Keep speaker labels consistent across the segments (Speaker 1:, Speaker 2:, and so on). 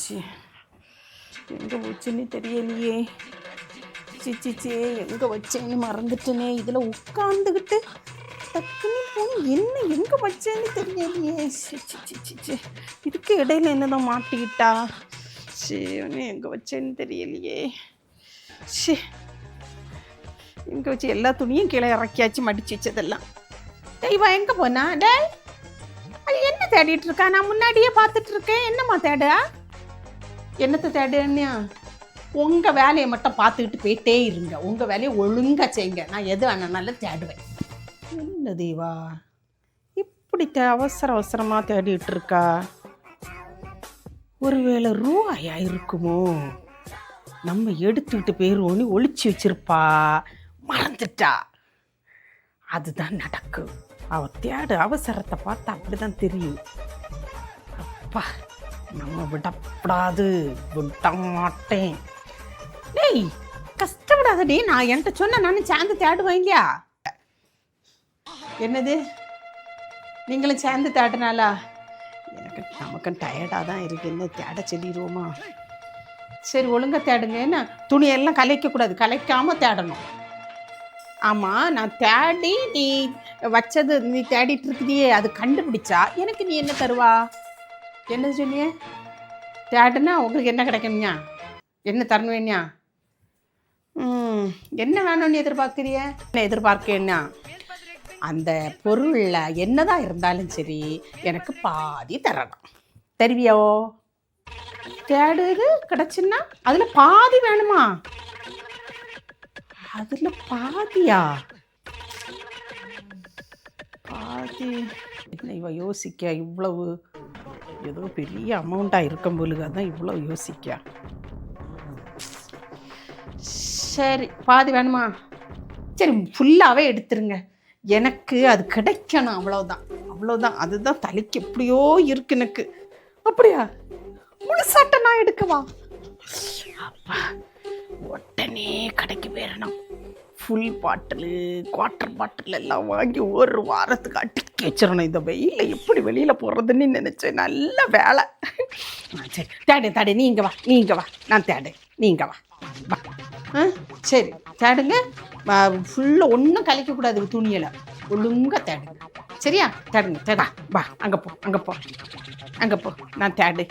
Speaker 1: C எங்கே வச்சேன்னு தெரியலையே. சிச்சிச்சே எங்கே வச்சேன்னு மறந்துட்டேனே. இதில் உட்காந்துக்கிட்டு டக்குன்னு போய் என்ன எங்கே வச்சேன்னு தெரியலையே. சிச்சிச்சிச்சி இதுக்கு இடையில என்னதான் மாட்டிக்கிட்டா. சரி எங்கே வச்சேன்னு தெரியலையே. ஷே எங்கே வச்சு எல்லா துணியும் கீழே இறக்கியாச்சு மடிச்சு வச்சதெல்லாம். டேய்வா எங்கே போனா? டேய் அது என்ன தேடிட்டு இருக்கா? நான் முன்னாடியே பார்த்துட்டு இருக்கேன். என்னம்மா தேட? என்னத்தை தேடுன்னா உங்கள் வேலையை மட்டும் பார்த்துக்கிட்டு போயிட்டே இருங்க. உங்கள் வேலையை ஒழுங்காக செய்யுங்க. நான் எது வேணாலும் தேடுவேன். என்ன தேவா இப்படி அவசர அவசரமாக தேடிட்டு இருக்கா? ஒருவேளை ரூபாயா இருக்குமோ? நம்ம எடுத்துக்கிட்டு போயிடுவோன்னு ஒளிச்சு வச்சிருப்பா, மறந்துட்டா. அதுதான் நடக்கு. அவ தேடு அவசரத்தை பார்த்தா அப்படிதான் தெரியும். அப்பா நம்ம விடப்படாது, விட மாட்டேன். டேய் கஷ்டப்படாதடி. நான் என்கிட்ட சொன்ன நானும் சேர்ந்து தேடுவேன் இல்லையா? என்னது நீங்களும் சேர்ந்து தேடினாலா? எனக்கு நமக்கு டயர்டாக தான் இருக்கு. என்ன தேட சொல்லிடுவோமா? சரி ஒழுங்காக தேடுங்க. என்ன துணியெல்லாம் கலைக்கக்கூடாது, கலைக்காமல் தேடணும். ஆமாம் நான் தேடி நீ வச்சது நீ தேடிட்டு இருக்குதியே, அது கண்டுபிடிச்சா எனக்கு நீ என்ன தருவா? என்ன சொன்னியே? தேடுனா உங்களுக்கு என்ன கிடைக்கணுங்க? என்ன தரணுவேண்ணா? என்ன வேணும்னு எதிர்பார்க்குறிய? என்ன எதிர்பார்க்கேன்னா அந்த பொருளில் என்னதான் இருந்தாலும் சரி எனக்கு பாதி தரணும். தருவியோ? தேடுது கிடச்சுன்னா அதில் பாதி வேணுமா? அதில் பாதியா? பாதி என்ன இவ யோசிக்க? இவ்வளவு ஏதோ பெரிய அமௌண்ட்டாக இருக்கும் பொழுது அதான் இவ்வளோ யோசிக்க. சரி பாதி வேணுமா? சரி ஃபுல்லாகவே எடுத்துருங்க. எனக்கு அது கிடைக்கணும், அவ்வளோதான் அவ்வளோதான். அதுதான் தலைக்கு எப்படியோ இருக்கு எனக்கு. அப்படியா? முழுசாட்டை நான் எடுக்கவா? அப்பா உடனே கடைக்கு போயிடணும். ஃபுல் பாட்டிலு குவார்ட்டர் பாட்டில் எல்லாம் வாங்கி ஒரு வாரத்துக்கு அடுக்கி வச்சிடணும். இந்த வெயிலில் எப்படி வெளியில் போடுறதுன்னு நினச்சேன். நல்ல வேலை. சரி தேடு நீங்க வா, நீங்க வா. நான் தேடு, நீங்க வா வா. சரி தேடுங்க. ஃபுல்லாக ஒன்றும் கலைக்கக்கூடாது துணியில். ஒழுங்காக தேடுங்க. சரியா? தேடுங்க தேடா. வா அங்கே போ, அங்கே போ, அங்கே போ. நான் தேடு.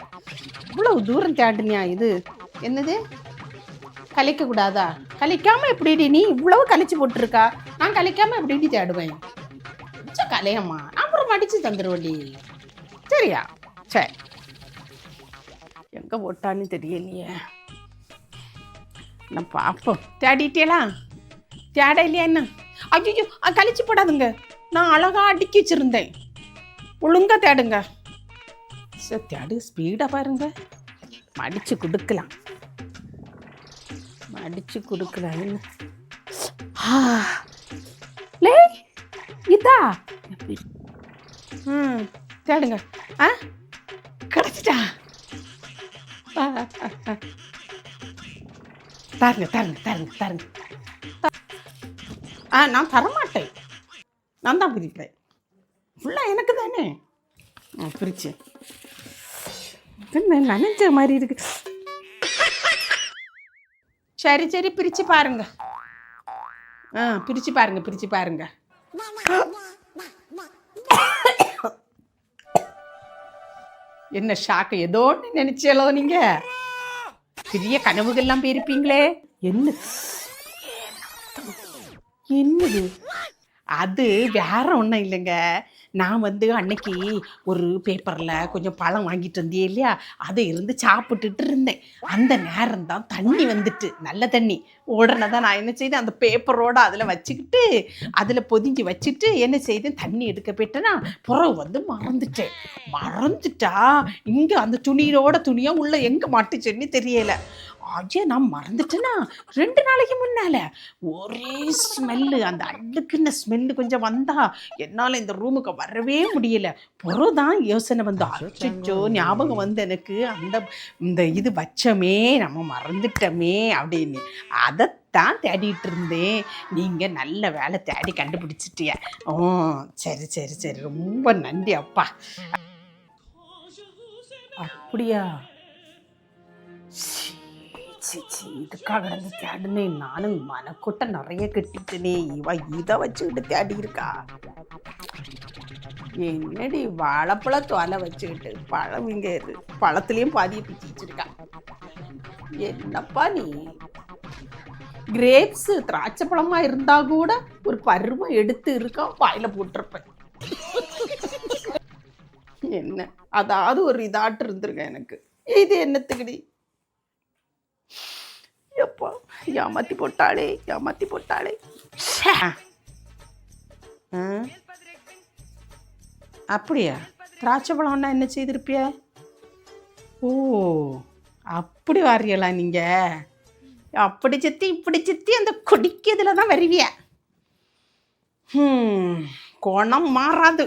Speaker 1: இவ்வளோ தூரம் தேடுனியா? இது என்னது கலைக்கக்கூடாதா? கலைக்காமல் எப்படிடி நீ இவ்வளவு கலைச்சி போட்டுருக்கா? நான் கலைக்காமல் எப்படிடி தேடுவேன்? கொஞ்சம் கலையம்மா, நான் அப்புறம் மடித்து தந்துடுவேன்டி. சரியா? சரி எங்கே போட்டான்னு தெரியலையே. நான் பார்ப்போம். தேடிட்டேலா? தேட இல்லையா என்ன? ஐயோ கழிச்சு போடாதுங்க. நான் அழகாக அடுக்கி வச்சுருந்தேன். ஒழுங்காக தேடுங்க. சரி தேடு, ஸ்பீடாக பாருங்க. மடித்து கொடுக்கலாம், மடித்து கொடுக்கலாம். என்ன லே இதா? தேடுங்க. கிடச்சிட்டா? தருங்க தருங்க தருங்க தருங்க. நான் தரமாட்டேன். நான் தான் பிரிப்பேன். ஃபுல்லாக எனக்கு தானே. பிரிச்சு நினைச்ச மாதிரி இருக்கு. சரி சரி பிரித்து பாருங்க. பிரித்து பாருங்க, பிரித்து பாருங்க. என்ன ஷாக்கு? ஏதோன்னு நினைச்சேலோ நீங்க? பெரிய கனவுகள்லாம் போயிருப்பீங்களே. என்னது அது? வேற ஒன்றும் இல்லைங்க. நான் அன்னைக்கு ஒரு பேப்பரில் கொஞ்சம் பழம் வாங்கிட்டு வந்தேன் இல்லையா, அதை இருந்து சாப்பிட்டுட்டு இருந்தேன். அந்த நேரம் தான் தண்ணி வந்துட்டு, நல்ல தண்ணி. உடனே தான் நான் என்ன செய்தேன், அந்த பேப்பரோடு அதில் வச்சுக்கிட்டு அதில் பொதிஞ்சு வச்சுட்டு என்ன செய்தேன், தண்ணி எடுக்க போயிட்டேன்னா புறவு மறந்துட்டா இங்கே அந்த துணியாக உள்ள எங்கே மாட்டுச்சேன்னு தெரியலை. ஐயா நான் மறந்துட்டேன்னா 2 நாளைக்கு முன்னால் ஒரே ஸ்மெல்லு, அந்த அழுக்குன்னு ஸ்மெல்லு கொஞ்சம் வந்தா என்னால் இந்த ரூமுக்கு வரவே முடியல. புறதான் யோசனை வந்து அச்சோ ஞாபகம் எனக்கு இந்த இது வச்சமே நம்ம மறந்துட்டோமே அப்படின்னு. அதைத்தான் தேடிட்டு இருந்தேன். நீங்கள் நல்ல வேலை தேடி கண்டுபிடிச்சிட்டிய. சரி சரி சரி, ரொம்ப நன்றி அப்பா. அப்படியா? சி சி இதுக்காக கிடந்து தேடுனேன். நானும் மனக்கொட்டை நிறைய கட்டிட்டேனே. இவ இதை வச்சுக்கிட்டு தேடி இருக்கா. என்னடி வாழைப்பழ தோலை வச்சுக்கிட்டு பழம் இங்கே பழத்துலேயும் பாதியை பிச்சு வச்சிருக்கா. என்னப்பா நீ கிரேப்ஸ் திராட்சை பழமா இருந்தா கூட ஒரு பருவம் எடுத்து இருக்கா வாயில போட்டிருப்பேன். என்ன அதாவது ஒரு இதாட்டு இருந்திருக்க எனக்கு. இது என்னத்துக்குடி எப்பா ஏமாத்தி போட்டாளே ஏமாத்தி போட்டாளே. அப்படியா? திராட்சை பழம்னா என்ன செய்திருப்பிய? ஓ அப்படி வாரியலா நீங்க? அப்படி சித்தி இப்படி சித்தி அந்த குடிக்கிறதுல தான் வருவிய. குணம் மாறாது.